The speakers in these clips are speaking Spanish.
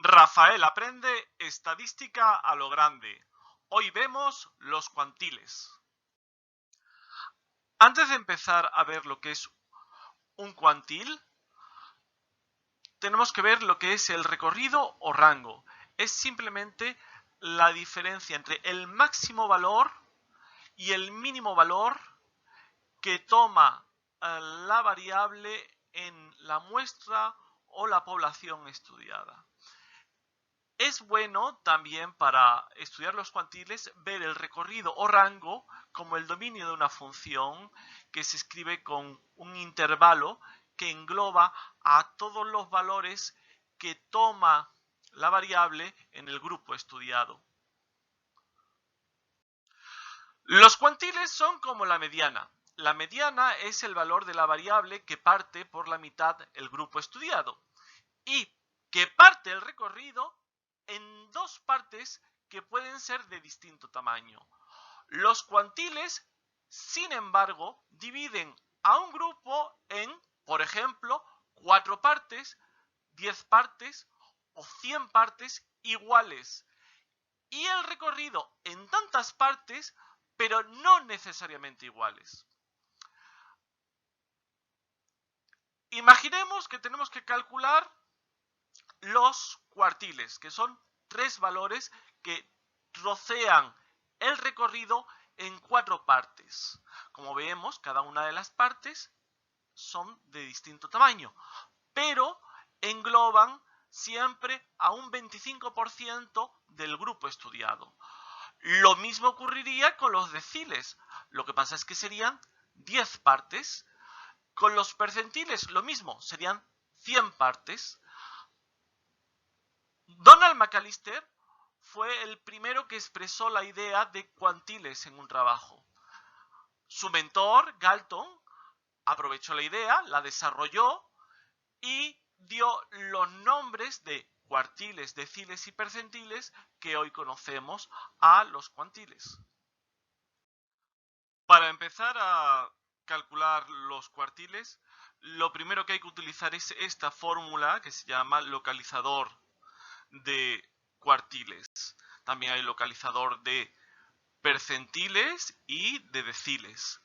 Rafael aprende estadística a lo grande. Hoy vemos los cuantiles. Antes de empezar a ver lo que es un cuantil, tenemos que ver lo que es el recorrido o rango. Es simplemente la diferencia entre el máximo valor y el mínimo valor que toma la variable en la muestra o la población estudiada. Es bueno también para estudiar los cuantiles ver el recorrido o rango como el dominio de una función que se escribe con un intervalo que engloba a todos los valores que toma la variable en el grupo estudiado. Los cuantiles son como la mediana. La mediana es el valor de la variable que parte por la mitad el grupo estudiado y que parte el recorrido en dos partes que pueden ser de distinto tamaño. Los cuantiles, sin embargo, dividen a un grupo en, por ejemplo, 4 partes, 10 partes o 100 partes iguales. Y el recorrido en tantas partes, pero no necesariamente iguales. Imaginemos que tenemos que calcular los cuartiles, que son 3 valores que trocean el recorrido en 4 partes. Como vemos, cada una de las partes son de distinto tamaño, pero engloban siempre a un 25% del grupo estudiado. Lo mismo ocurriría con los deciles. Lo que pasa es que serían 10 partes. Con los percentiles lo mismo, serían 100 partes. Donald McAllister fue el primero que expresó la idea de cuantiles en un trabajo. Su mentor, Galton, aprovechó la idea, la desarrolló y dio los nombres de cuartiles, deciles y percentiles que hoy conocemos a los cuantiles. Para empezar a calcular los cuartiles, lo primero que hay que utilizar es esta fórmula que se llama localizador de cuartiles. También hay localizador de percentiles y de deciles.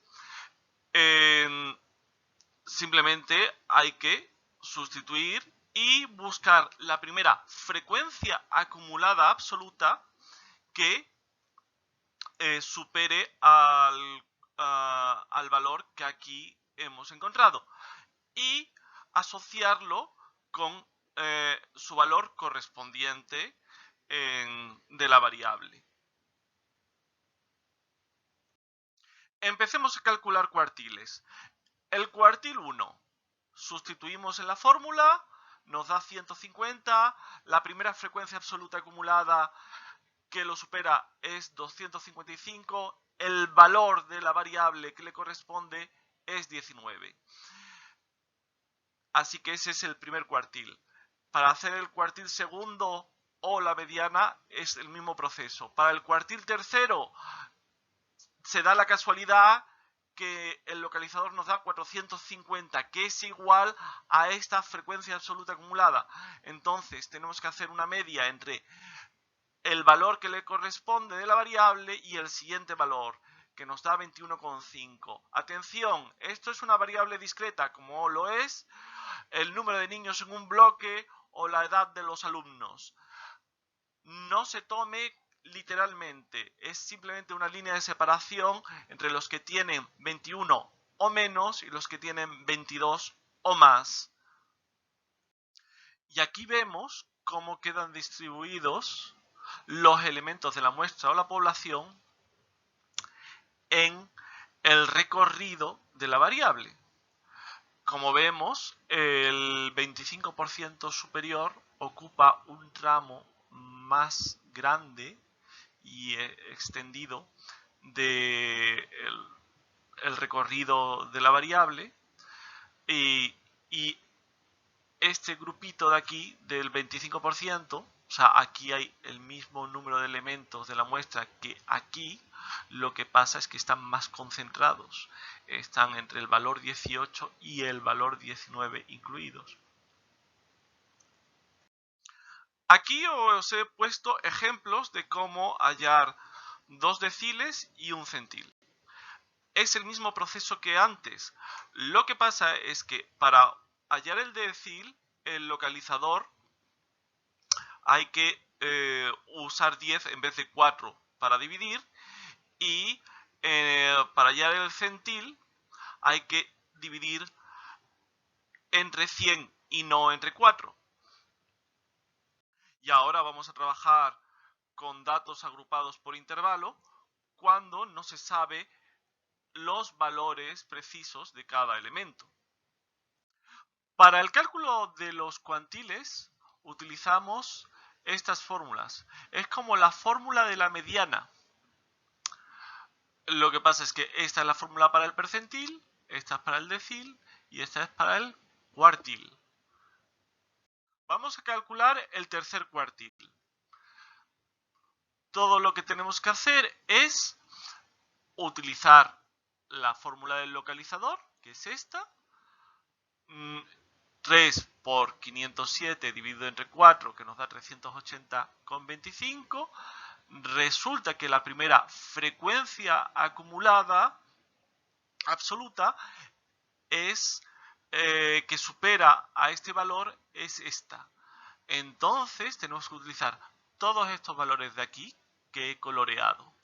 Simplemente hay que sustituir y buscar la primera frecuencia acumulada absoluta que supere al valor que aquí hemos encontrado y asociarlo con su valor correspondiente de la variable. Empecemos a calcular cuartiles. El cuartil 1, sustituimos en la fórmula, nos da 150, la primera frecuencia absoluta acumulada que lo supera es 255, el valor de la variable que le corresponde es 19. Así que ese es el primer cuartil. Para hacer el cuartil segundo o la mediana es el mismo proceso. Para el cuartil tercero se da la casualidad que el localizador nos da 450, que es igual a esta frecuencia absoluta acumulada. Entonces tenemos que hacer una media entre el valor que le corresponde de la variable y el siguiente valor, que nos da 21,5. Atención, esto es una variable discreta, como lo es el número de niños en un bloque o la edad de los alumnos. No se tome literalmente, es simplemente una línea de separación entre los que tienen 21 o menos y los que tienen 22 o más. Y aquí vemos cómo quedan distribuidos los elementos de la muestra o la población en el recorrido de la variable. Como vemos, el 25% superior ocupa un tramo más grande y extendido del recorrido de la variable y este grupito de aquí del 25%, o sea, aquí hay el mismo número de elementos de la muestra que aquí, lo que pasa es que están más concentrados, están entre el valor 18 y el valor 19 incluidos. Aquí os he puesto ejemplos de cómo hallar 2 deciles y un centil. Es el mismo proceso que antes. Lo que pasa es que para hallar el decil, el localizador, hay que usar 10 en vez de 4 para dividir, y para hallar el centil hay que dividir entre 100 y no entre 4. Y ahora vamos a trabajar con datos agrupados por intervalo cuando no se sabe los valores precisos de cada elemento. Para el cálculo de los cuantiles utilizamos estas fórmulas. Es como la fórmula de la mediana. Lo que pasa es que esta es la fórmula para el percentil, esta es para el decil y esta es para el cuartil. Vamos a calcular el tercer cuartil. Todo lo que tenemos que hacer es utilizar la fórmula del localizador, que es esta. 3 por 507 dividido entre 4, que nos da 380,25. Resulta que la primera frecuencia acumulada absoluta es que supera a este valor es esta. Entonces tenemos que utilizar todos estos valores de aquí que he coloreado.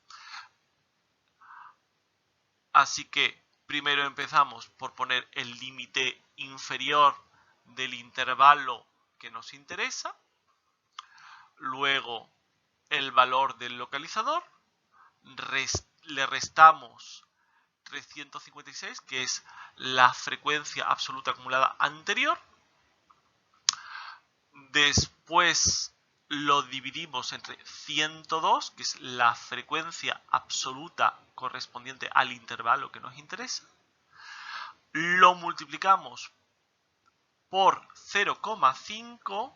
Así que primero empezamos por poner el límite inferior del intervalo que nos interesa, luego el valor del localizador, le restamos 356, que es la frecuencia absoluta acumulada anterior, después lo dividimos entre 102, que es la frecuencia absoluta correspondiente al intervalo que nos interesa, lo multiplicamos por 0,5,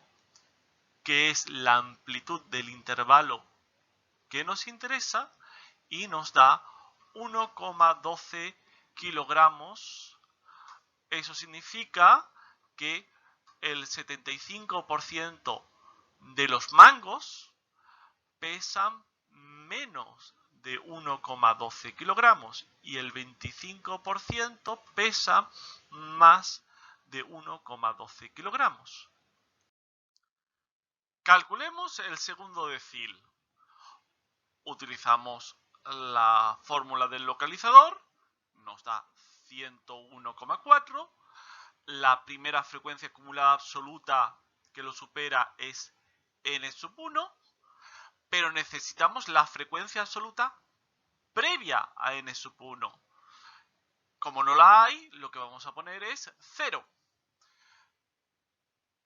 que es la amplitud del intervalo que nos interesa, y nos da 1,12 kilogramos. Eso significa que el 75% de los mangos pesan menos de 1,12 kilogramos y el 25% pesa más de 1,12 kilogramos. Calculemos el segundo decil. Utilizamos la fórmula del localizador, nos da 101,4. La primera frecuencia acumulada absoluta que lo supera es n sub 1, pero necesitamos la frecuencia absoluta previa a n sub 1. Como no la hay, lo que vamos a poner es 0.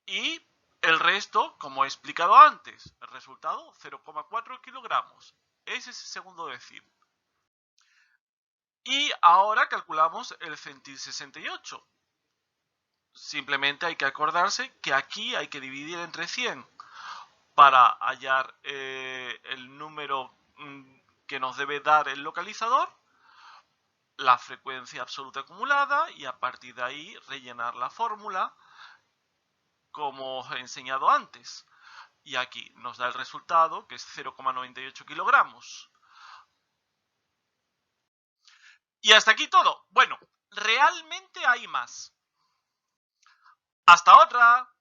Y el resto, como he explicado antes, el resultado 0,4 kilogramos. Ese es el segundo decil. Y ahora calculamos el centil 68. Simplemente hay que acordarse que aquí hay que dividir entre 100 para hallar el número que nos debe dar el localizador, la frecuencia absoluta acumulada, y a partir de ahí rellenar la fórmula como os he enseñado antes. Y aquí nos da el resultado, que es 0,98 kilogramos. Y hasta aquí todo. Bueno, realmente hay más. ¡Hasta otra!